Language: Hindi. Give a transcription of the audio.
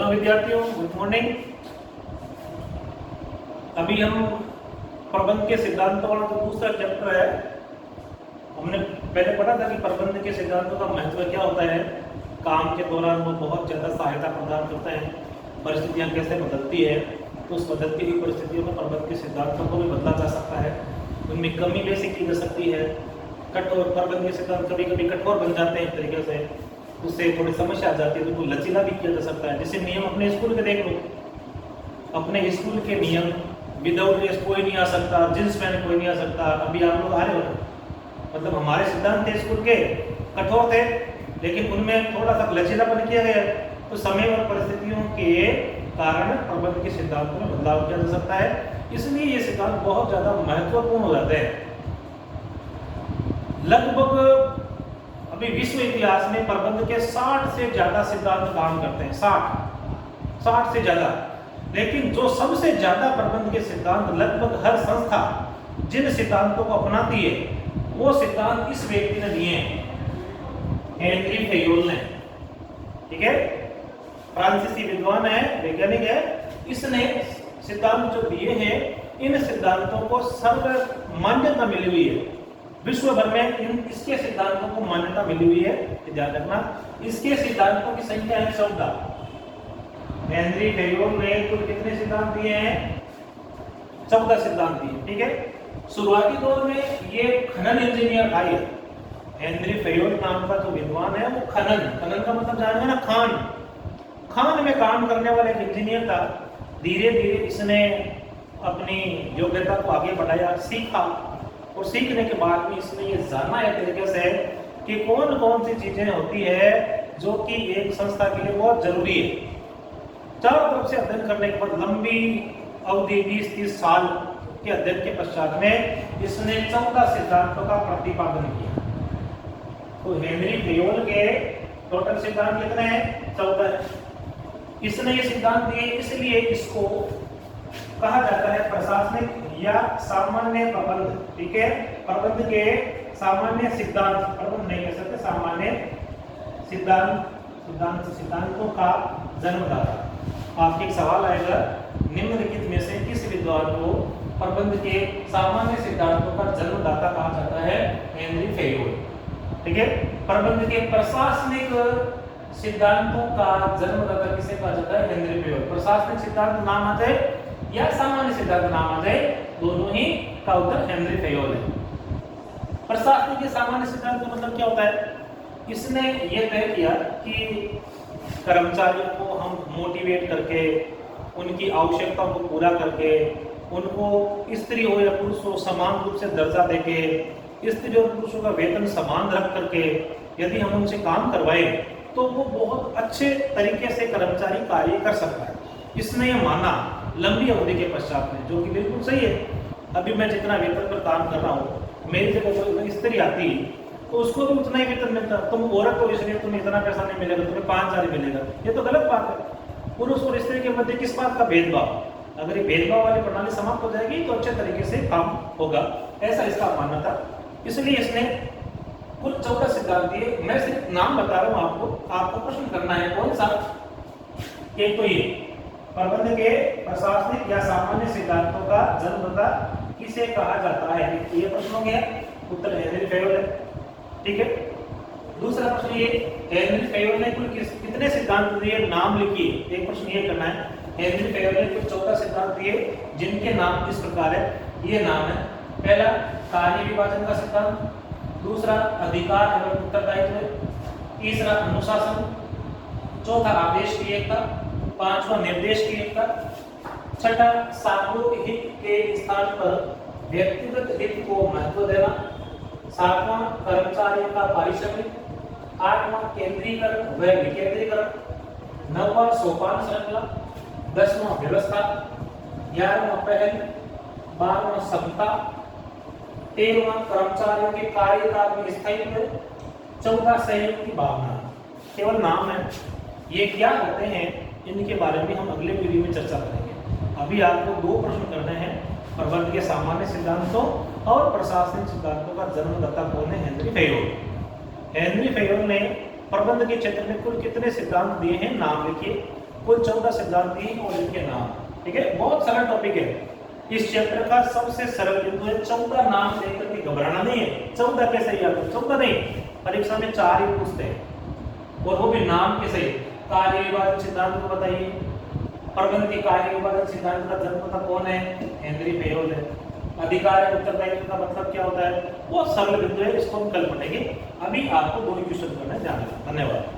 हेलो विद्यार्थियों, गुड मॉर्निंग। अभी हम प्रबंध के सिद्धांतों वाला जो दूसरा चैप्टर है, हमने पहले पढ़ा था कि प्रबंध के सिद्धांतों का महत्व क्या होता है। काम के दौरान वो बहुत ज़्यादा सहायता प्रदान करते हैं, परिस्थितियाँ कैसे बदलती है, तो उस बदलती हुई परिस्थितियों में प्रबंध के सिद्धांतों को भी बदला जा सकता है, उनमें कमी बेसी की जा सकती है। कठोर प्रबंध के सिद्धांत कभी कभी कठोर बन जाते हैं एक तरीके से, उससे थोड़ी समस्या आ जाती है, तो उनको लचीला भी किया जा सकता है। जैसे नियम अपने स्कूल के देख लो, अपने स्कूल के नियम विदाउट ड्रेस कोई नहीं आ सकता, जींस पहन कोई नहीं आ सकता। अभी आप लोग आ रहे हो ना, मतलब हमारे सिद्धांत थे स्कूल के कठोर थे, लेकिन उनमें थोड़ा सा लचीलापन किया गया। तो समय और परिस्थितियों के कारण प्रबंध के सिद्धांतों में बदलाव किया जा सकता है, इसलिए ये सिद्धांत बहुत ज़्यादा महत्वपूर्ण हो जाते हैं। लगभग अभी विश्व इतिहास में प्रबंध के 60 से ज़्यादा सिद्धांत काम करते हैं, 60 से ज़्यादा। लेकिन जो सबसे ज़्यादा प्रबंध के सिद्धांत लगभग हर संस्था जिन सिद्धांतों को अपनाती है, वो सिद्धांत इस व्यक्ति ने दिए हैं, हेनरी फेयोल ने। ठीक है, फ्रांसीसी विद्वान है, वैज्ञानिक है। इसने सिद्धांत जो दिए हैं, इन सिद्धांतों को सर्व मान्यता मिली हुई है विश्व भर में। इसके सिद्धांतों को मान्यता मिली हुई है, ध्यान रखना। इसके सिद्धांतों की संख्या है 14। हेनरी फेयोल ने कुल कितने सिद्धांत दिए हैं? 14 सिद्धांत दिए। ठीक है, शुरुआती दौर में ये खनन इंजीनियर था। ये हेनरी फेयोल नाम का जो विद्वान है, वो खनन का मतलब जानेंगे ना, खान में काम करने वाला एक इंजीनियर था। धीरे धीरे इसने अपनी योग्यता को आगे बढ़ाया, सीखा, और सीखने के बाद में इसने ये जाना है तरीके से कि कौन कौन सी चीजें होती है जो कि एक संस्था के लिए बहुत जरूरी है। चारों तरफ से अध्ययन करने के बाद लंबी अवधि 20-30 साल के अध्ययन के पश्चात में इसने 14 सिद्धांतों का प्रतिपादन किया। तो हेनरी फेयोल के टोटल सिद्धांत कितने हैं? 14 है। इसने ये सिद्धांत दिए, इसलिए इसको कहा जाता है प्रशासनिक या सामान्य प्रबंध। ठीक है, प्रबंध के सामान्य सिद्धांत, प्रबंध नहीं कह सकते, सामान्य सिद्धांतों का जन्मदाता। आपके एक सवाल आएगा, निम्नलिखित में से किस विद्वान को प्रबंध के सामान्य सिद्धांतों का जन्मदाता कहा जाता है? Henry Fayol. ठीक है, प्रबंध के प्रशासनिक सिद्धांतों का जन्मदाता किसे कहा जाता है? Henry Fayol. प्रशासनिक सिद्धांत नाम आ जाए या सामान्य सिद्धांत नाम आ जाए, दोनों ही का उत्तर हेनरी फेयोल है। प्रशासनिक के सामान्य सिद्धांत का मतलब क्या होता है? इसने यह तय किया कि कर्मचारियों को हम मोटिवेट करके, उनकी आवश्यकताओं को पूरा करके, उनको स्त्री हो या पुरुष हो समान रूप से दर्जा देके, स्त्री और पुरुषों का वेतन समान रख करके यदि हम उनसे काम करवाए तो वो बहुत अच्छे तरीके से कर्मचारी कार्य कर सकता है। इसने ये माना लंबी अवधि के पश्चात में, जो कि बिल्कुल सही है। अभी मैं जितना वेतन पर काम कर रहा हूँ, मेरी जगह कोई स्त्री आती तो उसको भी उतना ही वेतन मिलता। तुम औरत हो इसलिए तुम्हें इतना पैसा नहीं मिलेगा, तुम्हें 5,000 मिलेगा, ये तो गलत बात है। पुरुष और स्त्री के मध्य किस बात का भेदभाव? अगर ये भेदभाव वाली प्रणाली समाप्त हो जाएगी तो अच्छे तरीके से काम होगा, ऐसा इसका मानना था। इसलिए इसने कुल 14 सिद्धांत दिए। मैं सिर्फ नाम बता रहा हूँ आपको प्रश्न करना है कौन सा? एक तो ये प्रबंध के प्रशासनिक या सामान्य सिद्धांतों का जन्मदाता किसे कहा जाता है? ये प्रश्न हो गया, उत्तर हेनरी फेयोल है। ठीक है, दूसरा प्रश्न ये, हेनरी फेयोल ने कुल कितने सिद्धांत दिए? नाम लिखिए। एक प्रश्न ये करना है, हेनरी फेयोल ने कुल 14 सिद्धांत दिए, जिनके नाम इस प्रकार है। ये नाम है, पहला कार्य विभाजन का सिद्धांत, दूसरा अधिकार एवं उत्तरदायित्व, तीसरा अनुशासन, चौथा आदेश की एकता, पांचवा निर्देश की एकता, छठा सामूहिक हित के स्थान पर व्यक्तिगत हित को महत्व देना, सातवां कर्मचारियों का पारिश्रमिक, आठवां केंद्रीकरण व विकेंद्रीकरण, नौवां सोपान श्रृंखला, 10वां व्यवस्था, 11वां पहल, 12वां समता, 13वां कर्मचारियों के कार्यकाल में स्थायित्व, 14 सहयोग की भावना। केवल नाम है, ये क्या होते हैं इनके बारे में हम अगले वीडियो में चर्चा करेंगे। अभी आपको 2 प्रश्न करने हैं, प्रबंध के सामान्य सिद्धांतों और प्रशासनिक सिद्धांतों का जन्मदाता कौन है? Henry Fayol. हेनरी फेयोल ने प्रबंध के क्षेत्र में कुल कितने सिद्धांत दिए हैं? नाम लिखिए। कुल 14 सिद्धांत ही और इनके नाम। ठीक है, बहुत सरल टॉपिक है। इस चैप्टर का सबसे सरल बिंदु है 14 नाम देख करके घबराना नहीं है। 14 कैसे याद हो? 14 नहीं, परीक्षा में 4 ही पूछते हैं और वो भी नाम के सही। कार्य विभाजन सिद्धांत को बताइए, प्रबंध के कार्य विभाजन सिद्धांत का जन्मदाता कौन है? हेनरी फेयोल है। अधिकार उत्तरदायित्व का मतलब क्या होता है? वो सरल बिंदु है, इसको हम कल पढ़ेंगे। अभी आपको 2 क्वेश्चन करना है, ध्यान रखना। धन्यवाद।